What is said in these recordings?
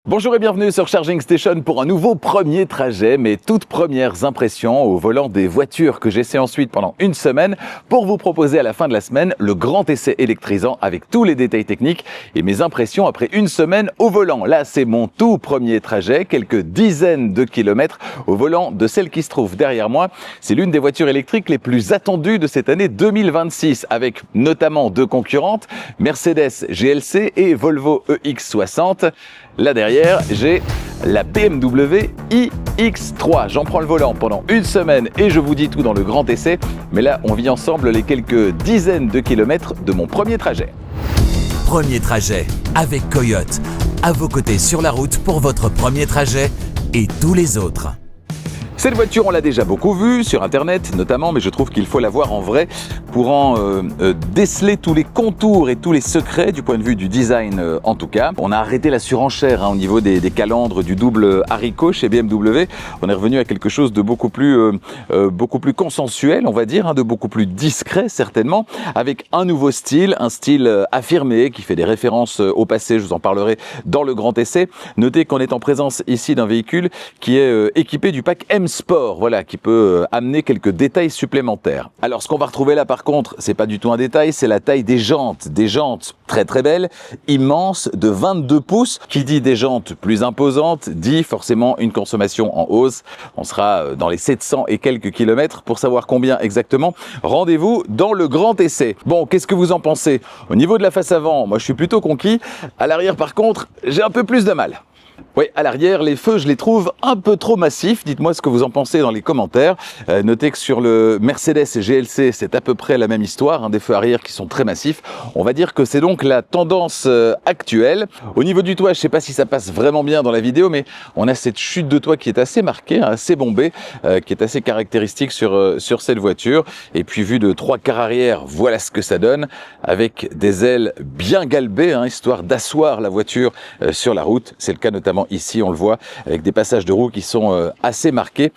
Bonjour et bienvenue sur Charging Station pour un nouveau premier trajet, mes toutes premières impressions au volant des voitures que j'essaie ensuite pendant une semaine pour vous proposer à la fin de la semaine le grand essai électrisant avec tous les détails techniques et mes impressions après une semaine au volant. Là, c'est mon tout premier trajet, quelques dizaines de kilomètres au volant de celle qui se trouve derrière moi. C'est l'une des voitures électriques les plus attendues de cette année 2026 avec notamment deux concurrentes, Mercedes GLC et Volvo EX60. Là derrière, j'ai la BMW iX3. J'en prends le volant pendant une semaine et je vous dis tout dans le grand essai. Mais là, on vit ensemble les quelques dizaines de kilomètres de mon premier trajet. Premier trajet avec Coyote. À vos côtés sur la route pour votre premier trajet et tous les autres. Cette voiture, on l'a déjà beaucoup vue sur Internet notamment, mais je trouve qu'il faut la voir en vrai pour en déceler tous les contours et tous les secrets du point de vue du design en tout cas. On a arrêté la surenchère au niveau des calandres du double haricot chez BMW. On est revenu à quelque chose de beaucoup plus consensuel, on va dire, de beaucoup plus discret certainement, avec un nouveau style, un style affirmé qui fait des références au passé, je vous en parlerai dans le grand essai. Notez qu'on est en présence ici d'un véhicule qui est équipé du pack M Sport, voilà, qui peut amener quelques détails supplémentaires. Alors ce qu'on va retrouver là par contre, c'est pas du tout un détail, c'est la taille des jantes très très belles, immenses, de 22 pouces. Qui dit des jantes plus imposantes, dit forcément une consommation en hausse. On sera dans les 700 et quelques kilomètres. Pour savoir combien exactement, rendez-vous dans le grand essai. Bon, qu'est-ce que vous en pensez? Au niveau de la face avant, moi je suis plutôt conquis. À l'arrière par contre, j'ai un peu plus de mal. Oui, à l'arrière, les feux, je les trouve un peu trop massifs. Dites-moi ce que vous en pensez dans les commentaires. Notez que sur le Mercedes GLC, c'est à peu près la même histoire, des feux arrière qui sont très massifs. On va dire que c'est donc la tendance actuelle. Au niveau du toit, je ne sais pas si ça passe vraiment bien dans la vidéo, mais on a cette chute de toit qui est assez marquée, assez bombée, qui est assez caractéristique sur cette voiture. Et puis, vu de trois quarts arrière, voilà ce que ça donne, avec des ailes bien galbées, histoire d'asseoir la voiture sur la route. C'est le cas notamment ici, on le voit, avec des passages de roues qui sont assez marqués.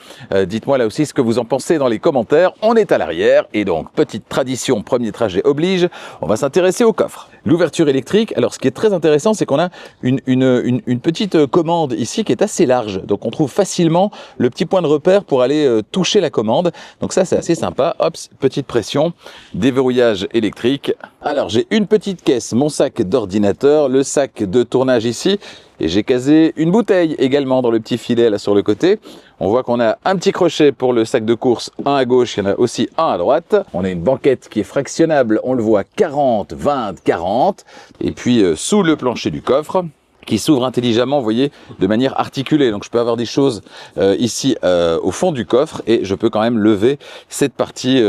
Dites-moi là aussi ce que vous en pensez dans les commentaires. On est à l'arrière et donc, petite tradition, premier trajet oblige, on va s'intéresser au coffre. L'ouverture électrique, alors ce qui est très intéressant, c'est qu'on a une petite commande ici qui est assez large. Donc on trouve facilement le petit point de repère pour aller toucher la commande. Donc ça, c'est assez sympa. Hop, petite pression, déverrouillage électrique. Alors j'ai une petite caisse, mon sac d'ordinateur, le sac de tournage ici. Et j'ai casé une bouteille également dans le petit filet là sur le côté. On voit qu'on a un petit crochet pour le sac de course, un à gauche, il y en a aussi un à droite. On a une banquette qui est fractionnable, on le voit 40, 20, 40. Et puis sous le plancher du coffre, qui s'ouvre intelligemment, vous voyez, de manière articulée. Donc je peux avoir des choses ici au fond du coffre et je peux quand même lever cette partie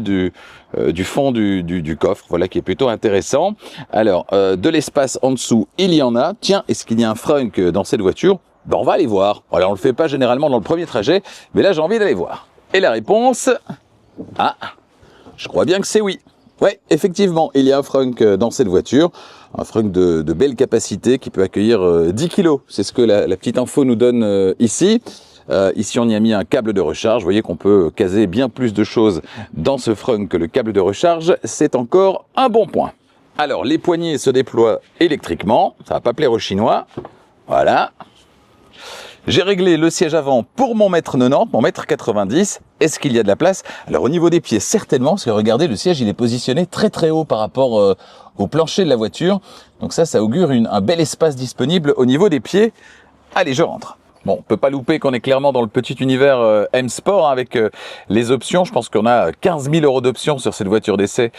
du fond du coffre, voilà, qui est plutôt intéressant. Alors, de l'espace en dessous, il y en a. Tiens, est-ce qu'il y a un frunk dans cette voiture? On va aller voir. Alors, on le fait pas généralement dans le premier trajet, mais là, j'ai envie d'aller voir. Et la réponse, je crois bien que c'est oui. Ouais, effectivement, il y a un frunk dans cette voiture, un frunk de belle capacité qui peut accueillir 10 kg. C'est ce que la petite info nous donne ici. Ici, on y a mis un câble de recharge. Vous voyez qu'on peut caser bien plus de choses dans ce frunk que le câble de recharge. C'est encore un bon point. Alors, les poignées se déploient électriquement. Ça va pas plaire aux Chinois. Voilà. J'ai réglé le siège avant pour mon mètre 90, mon mètre 90. Est-ce qu'il y a de la place? Alors au niveau des pieds, certainement, parce que regardez, le siège il est positionné très très haut par rapport au plancher de la voiture. Donc ça augure un bel espace disponible au niveau des pieds. Allez, je rentre. Bon, on peut pas louper qu'on est clairement dans le petit univers M Sport avec les options. Je pense qu'on a 15 000 € d'options sur cette voiture d'essai.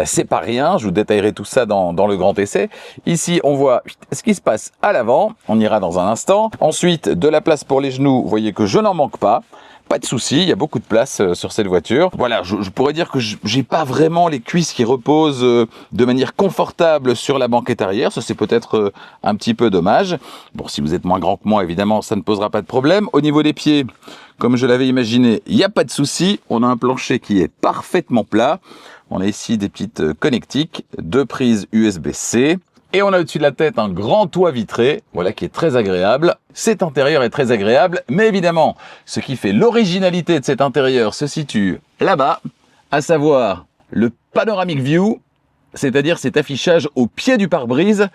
C'est pas rien. Je vous détaillerai tout ça dans le grand essai. Ici, on voit ce qui se passe à l'avant. On ira dans un instant. Ensuite, de la place pour les genoux. Vous voyez que je n'en manque pas. Pas de souci, il y a beaucoup de place sur cette voiture. Voilà, je pourrais dire que j'ai pas vraiment les cuisses qui reposent de manière confortable sur la banquette arrière. Ça, c'est peut-être un petit peu dommage. Bon, si vous êtes moins grand que moi, évidemment, ça ne posera pas de problème. Au niveau des pieds, comme je l'avais imaginé, il n'y a pas de souci. On a un plancher qui est parfaitement plat. On a ici des petites connectiques, 2 prises USB-C. Et on a au-dessus de la tête un grand toit vitré, voilà, qui est très agréable. Cet intérieur est très agréable, mais évidemment, ce qui fait l'originalité de cet intérieur se situe là-bas, à savoir le panoramic view, c'est-à-dire cet affichage au pied du pare-brise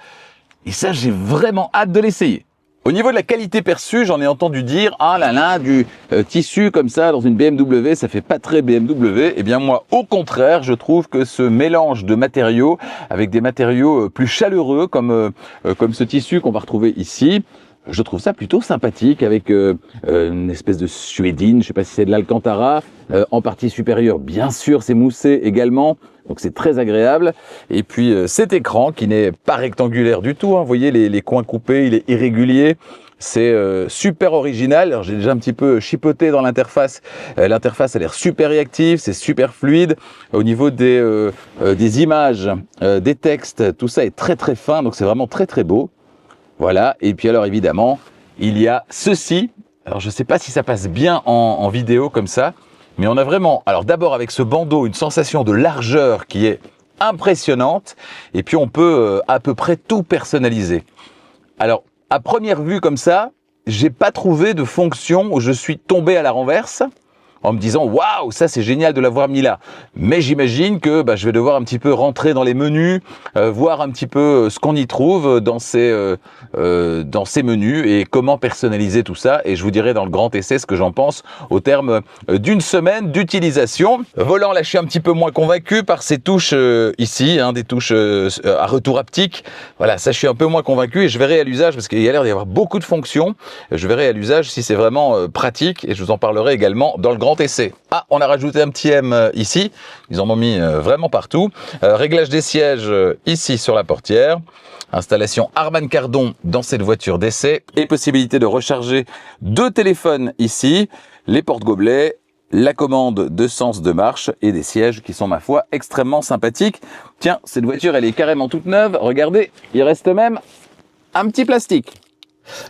Et ça, j'ai vraiment hâte de l'essayer. Au niveau de la qualité perçue, j'en ai entendu dire « Ah là là, du tissu comme ça dans une BMW, ça fait pas très BMW ». Eh bien moi, au contraire, je trouve que ce mélange de matériaux avec des matériaux plus chaleureux comme ce tissu qu'on va retrouver ici, je trouve ça plutôt sympathique avec une espèce de suédine, je sais pas si c'est de l'Alcantara, en partie supérieure, bien sûr, c'est moussé également. Donc c'est très agréable. Et puis cet écran qui n'est pas rectangulaire du tout, hein. Vous voyez les coins coupés, il est irrégulier. C'est super original. Alors j'ai déjà un petit peu chipoté dans l'interface. L'interface a l'air super réactive, c'est super fluide. Au niveau des images, des textes, tout ça est très très fin. Donc c'est vraiment très très beau. Voilà. Et puis alors évidemment, il y a ceci. Alors je sais pas si ça passe bien en vidéo comme ça. Mais on a vraiment, alors d'abord avec ce bandeau, une sensation de largeur qui est impressionnante. Et puis on peut à peu près tout personnaliser. Alors, à première vue comme ça, j'ai pas trouvé de fonction où je suis tombé à la renverse en me disant « Waouh, ça c'est génial de l'avoir mis là ». Mais j'imagine que je vais devoir un petit peu rentrer dans les menus, voir un petit peu ce qu'on y trouve dans ces menus et comment personnaliser tout ça. Et je vous dirai dans le grand essai ce que j'en pense au terme d'une semaine d'utilisation. Volant, là je suis un petit peu moins convaincu par ces touches ici, des touches à retour haptique. Voilà, ça je suis un peu moins convaincu et je verrai à l'usage parce qu'il y a l'air d'y avoir beaucoup de fonctions. Je verrai à l'usage si c'est vraiment pratique et je vous en parlerai également dans le grand essai. Ah, on a rajouté un petit M ici, ils en ont mis vraiment partout. Réglage des sièges ici sur la portière. Installation Harman Kardon dans cette voiture d'essai et possibilité de recharger 2 téléphones ici, les porte-gobelets, la commande de sens de marche et des sièges qui sont ma foi extrêmement sympathiques. Tiens, cette voiture elle est carrément toute neuve, regardez, il reste même un petit plastique.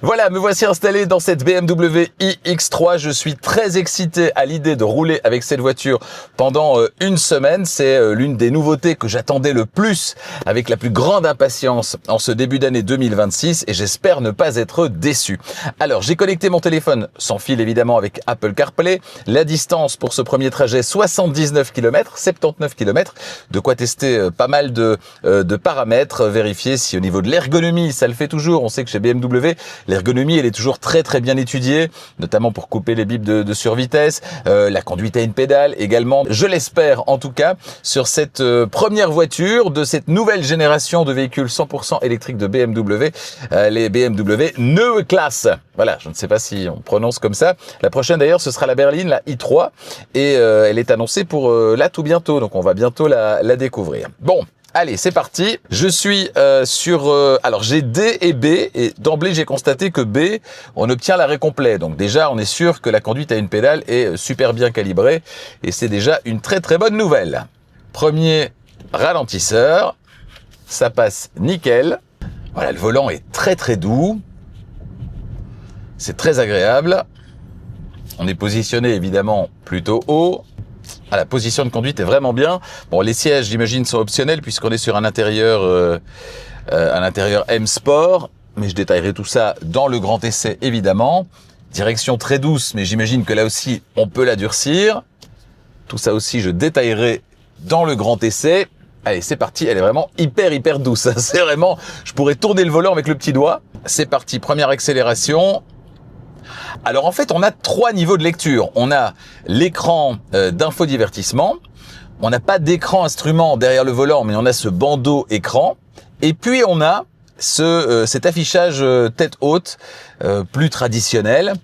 Voilà, me voici installé dans cette BMW iX3. Je suis très excité à l'idée de rouler avec cette voiture pendant une semaine. C'est l'une des nouveautés que j'attendais le plus avec la plus grande impatience en ce début d'année 2026 et j'espère ne pas être déçu. Alors, j'ai connecté mon téléphone sans fil évidemment avec Apple CarPlay. La distance pour ce premier trajet, 79 km, 79 km. De quoi tester pas mal de paramètres, vérifier si au niveau de l'ergonomie, ça le fait toujours. On sait que chez BMW, l'ergonomie, elle est toujours très très bien étudiée, notamment pour couper les bips de survitesse, la conduite à une pédale également. Je l'espère en tout cas sur cette première voiture de cette nouvelle génération de véhicules 100% électriques de BMW, les BMW Neue Klasse. Voilà, je ne sais pas si on prononce comme ça. La prochaine d'ailleurs, ce sera la berline, la i3, et elle est annoncée pour là tout bientôt, donc on va bientôt la découvrir. Bon. Allez, c'est parti. Je suis sur... alors, j'ai D et B. Et d'emblée, j'ai constaté que B, on obtient l'arrêt complet. Donc déjà, on est sûr que la conduite à une pédale est super bien calibrée. Et c'est déjà une très très bonne nouvelle. Premier ralentisseur. Ça passe nickel. Voilà, le volant est très très doux. C'est très agréable. On est positionné évidemment plutôt haut. Ah, la position de conduite est vraiment bien. Bon, les sièges, j'imagine, sont optionnels puisqu'on est sur un intérieur M Sport. Mais je détaillerai tout ça dans le grand essai, évidemment. Direction très douce, mais j'imagine que là aussi, on peut la durcir. Tout ça aussi, je détaillerai dans le grand essai. Allez, c'est parti. Elle est vraiment hyper douce. C'est vraiment... Je pourrais tourner le volant avec le petit doigt. C'est parti. Première accélération. Alors en fait, on a 3 niveaux de lecture. On a l'écran d'infodivertissement. On n'a pas d'écran instrument derrière le volant, mais on a ce bandeau écran. Et puis on a cet affichage tête haute plus traditionnel.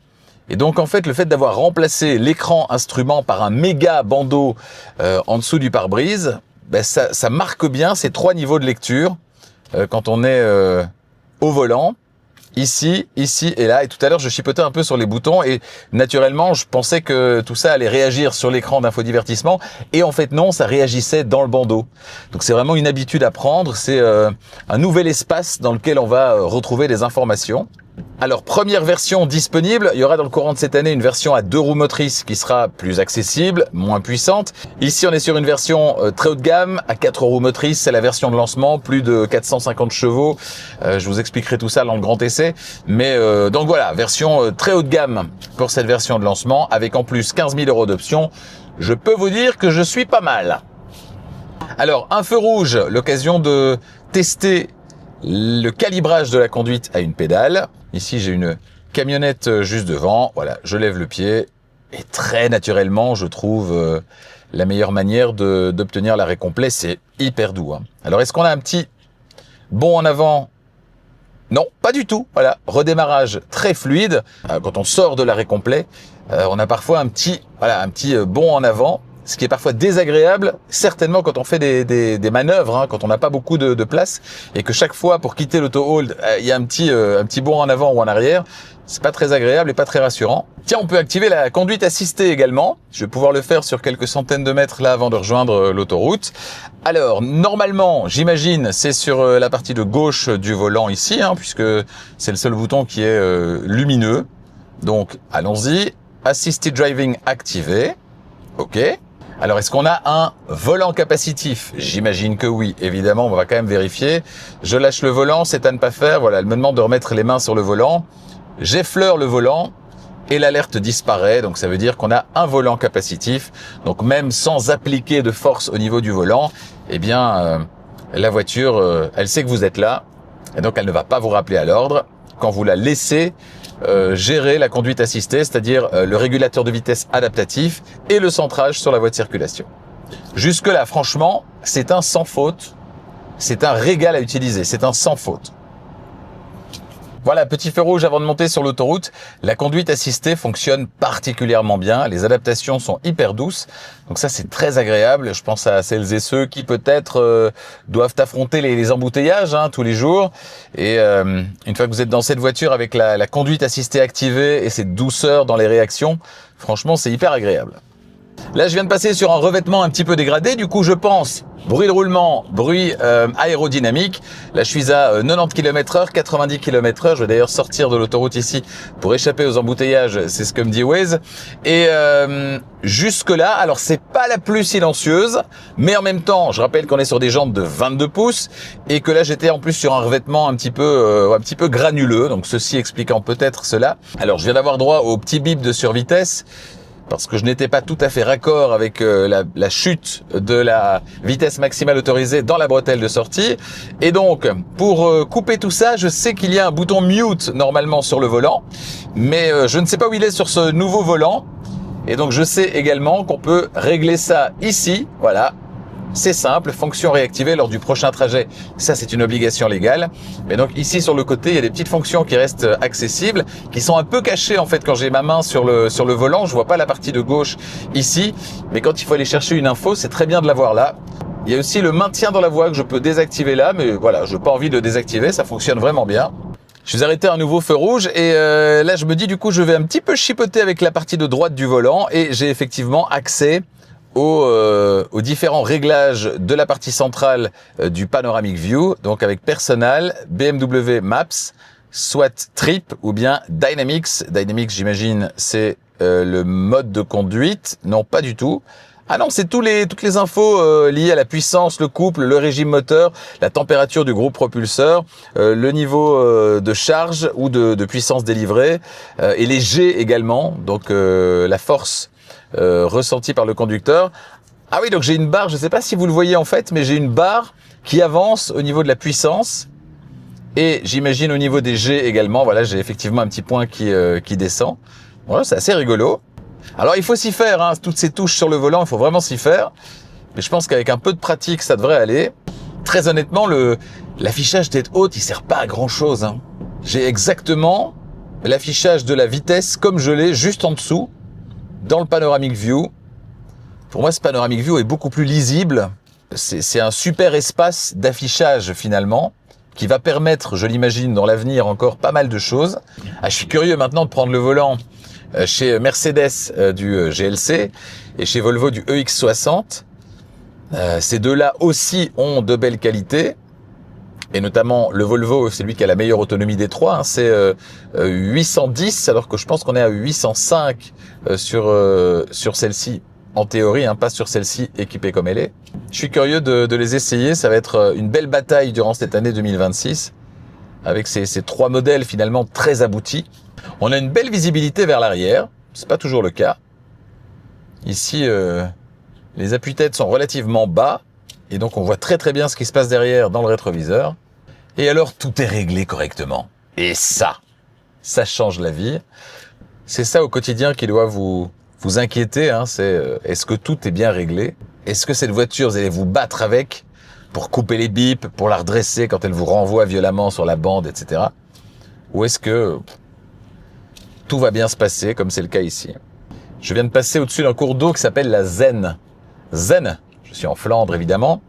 Et donc en fait, le fait d'avoir remplacé l'écran instrument par un méga bandeau en dessous du pare-brise, ça marque bien ces 3 niveaux de lecture quand on est au volant. Ici et là. Et tout à l'heure, je chipotais un peu sur les boutons et naturellement, je pensais que tout ça allait réagir sur l'écran d'infodivertissement. Et en fait, non, ça réagissait dans le bandeau. Donc, c'est vraiment une habitude à prendre. C'est un nouvel espace dans lequel on va retrouver des informations. Alors, première version disponible, il y aura dans le courant de cette année une version à 2 roues motrices qui sera plus accessible, moins puissante. Ici, on est sur une version très haut de gamme, à 4 roues motrices, c'est la version de lancement, plus de 450 chevaux. Je vous expliquerai tout ça dans le grand essai. Mais donc voilà, version très haut de gamme pour cette version de lancement, avec en plus 15 000 € d'options. Je peux vous dire que je suis pas mal. Alors, un feu rouge, l'occasion de tester le calibrage de la conduite à une pédale. Ici, j'ai une camionnette juste devant. Voilà, je lève le pied et très naturellement, je trouve la meilleure manière d'obtenir l'arrêt complet. C'est hyper doux, hein. Alors, est-ce qu'on a un petit bond en avant? Non, pas du tout. Voilà, redémarrage très fluide. Quand on sort de l'arrêt complet, on a parfois un petit bond en avant, ce qui est parfois désagréable, certainement quand on fait des manœuvres, hein, quand on n'a pas beaucoup de place et que chaque fois pour quitter l'auto-hold, il y a un petit bond en avant ou en arrière. C'est pas très agréable et pas très rassurant. Tiens, on peut activer la conduite assistée également. Je vais pouvoir le faire sur quelques centaines de mètres là avant de rejoindre l'autoroute. Alors, normalement, j'imagine, c'est sur la partie de gauche du volant ici, hein, puisque c'est le seul bouton qui est lumineux. Donc, allons-y. Assisted driving activé. OK. Alors, est-ce qu'on a un volant capacitif? J'imagine que oui, évidemment, on va quand même vérifier. Je lâche le volant, c'est à ne pas faire. Voilà, elle me demande de remettre les mains sur le volant. J'effleure le volant et l'alerte disparaît. Donc, ça veut dire qu'on a un volant capacitif. Donc, même sans appliquer de force au niveau du volant, eh bien, la voiture, elle sait que vous êtes là. Et donc, elle ne va pas vous rappeler à l'ordre quand vous la laissez gérer la conduite assistée, c'est-à-dire le régulateur de vitesse adaptatif et le centrage sur la voie de circulation. Jusque-là, franchement, c'est un sans faute. C'est un régal à utiliser. C'est un sans faute. Voilà, petit feu rouge avant de monter sur l'autoroute. La conduite assistée fonctionne particulièrement bien. Les adaptations sont hyper douces. Donc ça, c'est très agréable. Je pense à celles et ceux qui peut-être doivent affronter les embouteillages tous les jours. Et une fois que vous êtes dans cette voiture avec la conduite assistée activée et cette douceur dans les réactions, franchement, c'est hyper agréable. Là, je viens de passer sur un revêtement un petit peu dégradé. Du coup, je pense bruit de roulement, bruit aérodynamique. Là, je suis à 90 km/h, 90 km/h. Je vais d'ailleurs sortir de l'autoroute ici pour échapper aux embouteillages. C'est ce que me dit Waze. Et jusque-là, alors c'est pas la plus silencieuse, mais en même temps, je rappelle qu'on est sur des jantes de 22 pouces et que là, j'étais en plus sur un revêtement un petit peu granuleux. Donc, ceci expliquant peut-être cela. Alors, je viens d'avoir droit au petit bip de survitesse, parce que je n'étais pas tout à fait raccord avec la chute de la vitesse maximale autorisée dans la bretelle de sortie. Et donc, pour couper tout ça, je sais qu'il y a un bouton mute normalement sur le volant, mais je ne sais pas où il est sur ce nouveau volant. Et donc, je sais également qu'on peut régler ça ici, voilà. C'est simple, fonction réactivée lors du prochain trajet. Ça, c'est une obligation légale. Mais donc ici sur le côté, il y a des petites fonctions qui restent accessibles, qui sont un peu cachées en fait quand j'ai ma main sur le volant. Je vois pas la partie de gauche ici, mais quand il faut aller chercher une info, c'est très bien de l'avoir là. Il y a aussi le maintien dans la voie que je peux désactiver là, mais voilà, je n'ai pas envie de le désactiver, ça fonctionne vraiment bien. Je suis arrêté à un nouveau feu rouge et là je me dis du coup je vais un petit peu chipoter avec la partie de droite du volant et j'ai effectivement accès aux différents réglages de la partie centrale du Panoramic View, donc avec Personal, BMW Maps, soit Trip ou bien Dynamics. Dynamics, j'imagine, c'est le mode de conduite. Non, pas du tout. Ah non, c'est toutes les infos liées à la puissance, le couple, le régime moteur, la température du groupe propulseur, le niveau de charge ou de puissance délivrée, et les G également, donc la force ressenti par le conducteur. Ah oui, donc j'ai une barre, je ne sais pas si vous le voyez en fait, mais j'ai une barre qui avance au niveau de la puissance et j'imagine au niveau des G également. Voilà, j'ai effectivement un petit point qui descend. Voilà, c'est assez rigolo. Alors il faut s'y faire, toutes ces touches sur le volant, il faut vraiment s'y faire. Mais je pense qu'avec un peu de pratique, ça devrait aller. Très honnêtement, l'affichage tête haute, il sert pas à grand chose. J'ai exactement l'affichage de la vitesse comme je l'ai juste en dessous dans le Panoramic View. Pour moi, ce Panoramic View est beaucoup plus lisible. C'est un super espace d'affichage finalement qui va permettre, je l'imagine, dans l'avenir encore pas mal de choses. Je suis curieux maintenant de prendre le volant chez Mercedes du GLC et chez Volvo du EX60. Ces deux-là aussi ont de belles qualités. Et notamment le Volvo, c'est lui qui a la meilleure autonomie des trois, c'est 810, alors que je pense qu'on est à 805 sur celle-ci, en théorie, pas sur celle-ci équipée comme elle est. Je suis curieux de les essayer, ça va être une belle bataille durant cette année 2026, avec ces trois modèles finalement très aboutis. On a une belle visibilité vers l'arrière, c'est pas toujours le cas. Ici, les appuis-têtes sont relativement bas, et donc on voit très très bien ce qui se passe derrière dans le rétroviseur. Et alors, tout est réglé correctement. Et ça change la vie. C'est ça au quotidien qui doit vous inquiéter, hein. C'est est-ce que tout est bien réglé? Est-ce que cette voiture, vous allez vous battre avec pour couper les bips, pour la redresser quand elle vous renvoie violemment sur la bande, etc. Ou est-ce que tout va bien se passer, comme c'est le cas ici? Je viens de passer au-dessus d'un cours d'eau qui s'appelle la Zen. Zen, je suis en Flandre évidemment.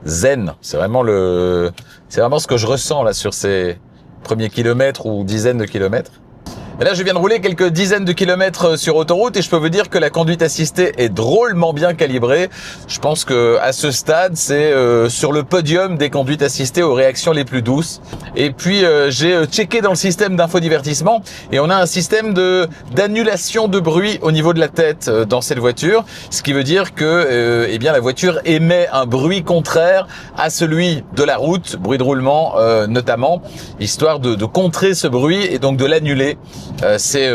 Zen, c'est vraiment ce que je ressens là sur ces premiers kilomètres ou dizaines de kilomètres. Et là, je viens de rouler quelques dizaines de kilomètres sur autoroute et je peux vous dire que la conduite assistée est drôlement bien calibrée. Je pense que à ce stade, c'est sur le podium des conduites assistées aux réactions les plus douces. Et puis, j'ai checké dans le système d'infodivertissement et on a un système d'annulation de bruit au niveau de la tête dans cette voiture, ce qui veut dire que eh bien la voiture émet un bruit contraire à celui de la route, bruit de roulement notamment, histoire de contrer ce bruit et donc de l'annuler. C'est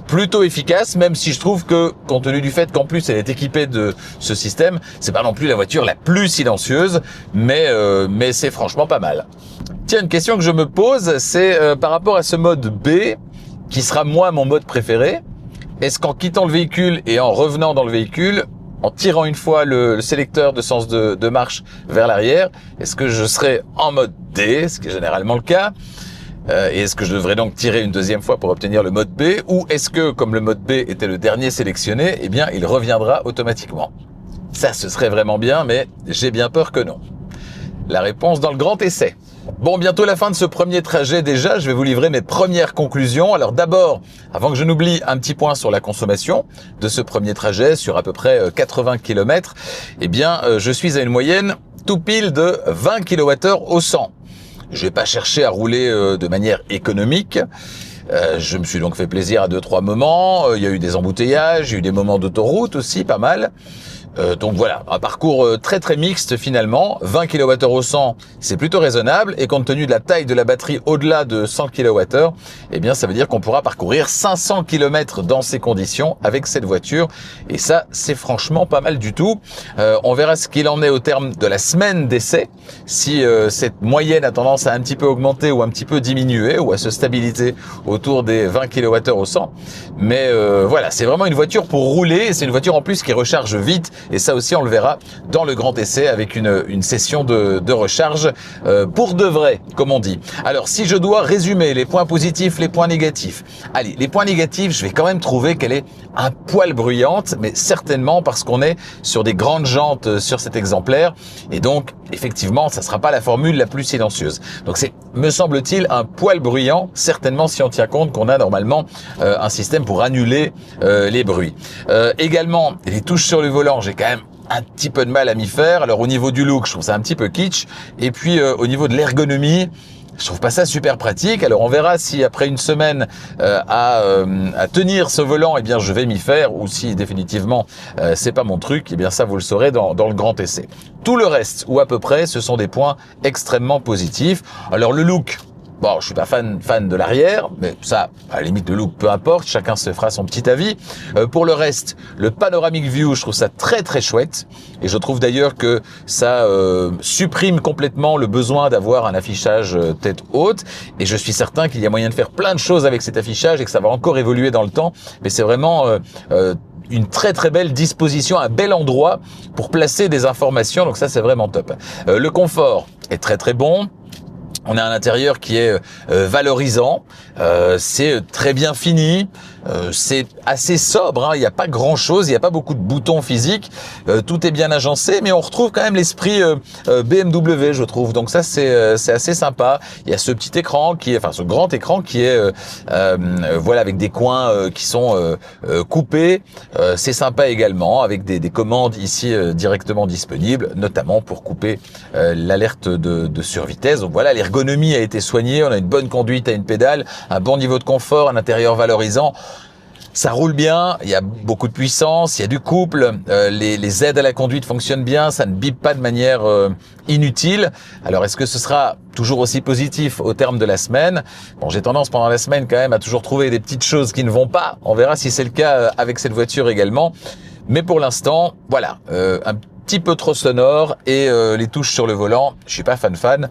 plutôt efficace, même si je trouve que, compte tenu du fait qu'en plus elle est équipée de ce système, c'est pas non plus la voiture la plus silencieuse, mais c'est franchement pas mal. Tiens, une question que je me pose, c'est par rapport à ce mode B, qui sera moi mon mode préféré. Est-ce qu'en quittant le véhicule et en revenant dans le véhicule, en tirant une fois le sélecteur de sens de marche vers l'arrière, est-ce que je serai en mode D, ce qui est généralement le cas? Et est-ce que je devrais donc tirer une deuxième fois pour obtenir le mode B? Ou est-ce que, comme le mode B était le dernier sélectionné, eh bien, il reviendra automatiquement? Ça, ce serait vraiment bien, mais j'ai bien peur que non. La réponse dans le grand essai. Bon, bientôt la fin de ce premier trajet déjà, je vais vous livrer mes premières conclusions. Alors d'abord, avant que je n'oublie, un petit point sur la consommation de ce premier trajet, sur à peu près 80 km. Eh bien, je suis à une moyenne tout pile de 20 kWh au 100. Je vais pas chercher à rouler de manière économique. Je me suis donc fait plaisir à 2-3 moments. Il y a eu des embouteillages, il y a eu des moments d'autoroute aussi, pas mal. Donc voilà, un parcours très très mixte finalement. 20 kWh au 100, c'est plutôt raisonnable. Et compte tenu de la taille de la batterie au-delà de 100 kWh, eh bien ça veut dire qu'on pourra parcourir 500 km dans ces conditions avec cette voiture. Et ça, c'est franchement pas mal du tout. On verra ce qu'il en est au terme de la semaine d'essai. Si cette moyenne a tendance à un petit peu augmenter ou un petit peu diminuer ou à se stabiliser autour des 20 kWh au 100. Mais voilà, c'est vraiment une voiture pour rouler. C'est une voiture en plus qui recharge vite. Et ça aussi, on le verra dans le grand essai avec une session de recharge pour de vrai, comme on dit. Alors, si je dois résumer les points positifs, les points négatifs. Allez, les points négatifs, je vais quand même trouver qu'elle est un poil bruyante, mais certainement parce qu'on est sur des grandes jantes sur cet exemplaire. Et donc, effectivement, ça sera pas la formule la plus silencieuse. Donc, c'est, me semble-t-il, un poil bruyant, certainement si on tient compte qu'on a normalement un système pour annuler les bruits. Également, les touches sur le volant, j'ai quand même un petit peu de mal à m'y faire. Alors au niveau du look, je trouve ça un petit peu kitsch. Et puis au niveau de l'ergonomie, je trouve pas ça super pratique. Alors on verra si après une semaine à tenir ce volant, eh bien je vais m'y faire, ou si définitivement c'est pas mon truc, eh bien ça vous le saurez dans le grand essai. Tout le reste, ou à peu près, ce sont des points extrêmement positifs. Alors le look. Bon, je suis pas fan de l'arrière, mais ça, à la limite, le look, peu importe, chacun se fera son petit avis. Pour le reste, le panoramic view, je trouve ça très très chouette, et je trouve d'ailleurs que ça supprime complètement le besoin d'avoir un affichage tête haute, et je suis certain qu'il y a moyen de faire plein de choses avec cet affichage et que ça va encore évoluer dans le temps, mais c'est vraiment une très très belle disposition, un bel endroit pour placer des informations, donc ça c'est vraiment top. Le confort est très très bon. On a un intérieur qui est valorisant, c'est très bien fini, c'est assez sobre, hein, il n'y a pas grand-chose, il n'y a pas beaucoup de boutons physiques, tout est bien agencé, mais on retrouve quand même l'esprit BMW, je trouve. Donc ça, c'est assez sympa. Il y a ce petit écran ce grand écran qui est, voilà, avec des coins qui sont coupés. C'est sympa également, avec des commandes ici directement disponibles, notamment pour couper l'alerte de survitesse. Donc voilà, l'ergonomie a été soignée, on a une bonne conduite à une pédale, un bon niveau de confort, un intérieur valorisant. Ça roule bien, il y a beaucoup de puissance, il y a du couple, les aides à la conduite fonctionnent bien, ça ne bip pas de manière inutile. Alors est-ce que ce sera toujours aussi positif au terme de la semaine? Bon, j'ai tendance pendant la semaine quand même à toujours trouver des petites choses qui ne vont pas. On verra si c'est le cas avec cette voiture également. Mais pour l'instant, voilà, un petit peu trop sonore et les touches sur le volant, je suis pas fan.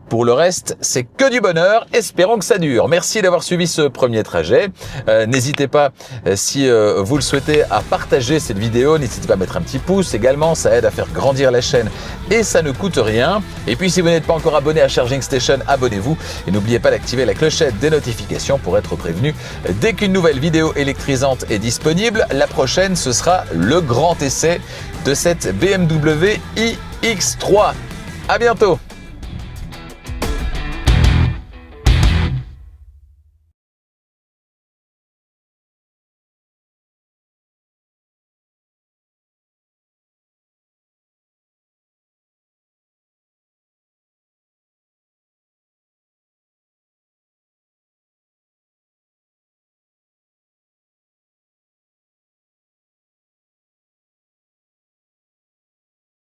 Pour le reste, c'est que du bonheur. Espérons que ça dure. Merci d'avoir suivi ce premier trajet. N'hésitez pas, si vous le souhaitez, à partager cette vidéo. N'hésitez pas à mettre un petit pouce également. Ça aide à faire grandir la chaîne et ça ne coûte rien. Et puis, si vous n'êtes pas encore abonné à Charging Station, abonnez-vous. Et n'oubliez pas d'activer la clochette des notifications pour être prévenu dès qu'une nouvelle vidéo électrisante est disponible. La prochaine, ce sera le grand essai de cette BMW iX3. À bientôt!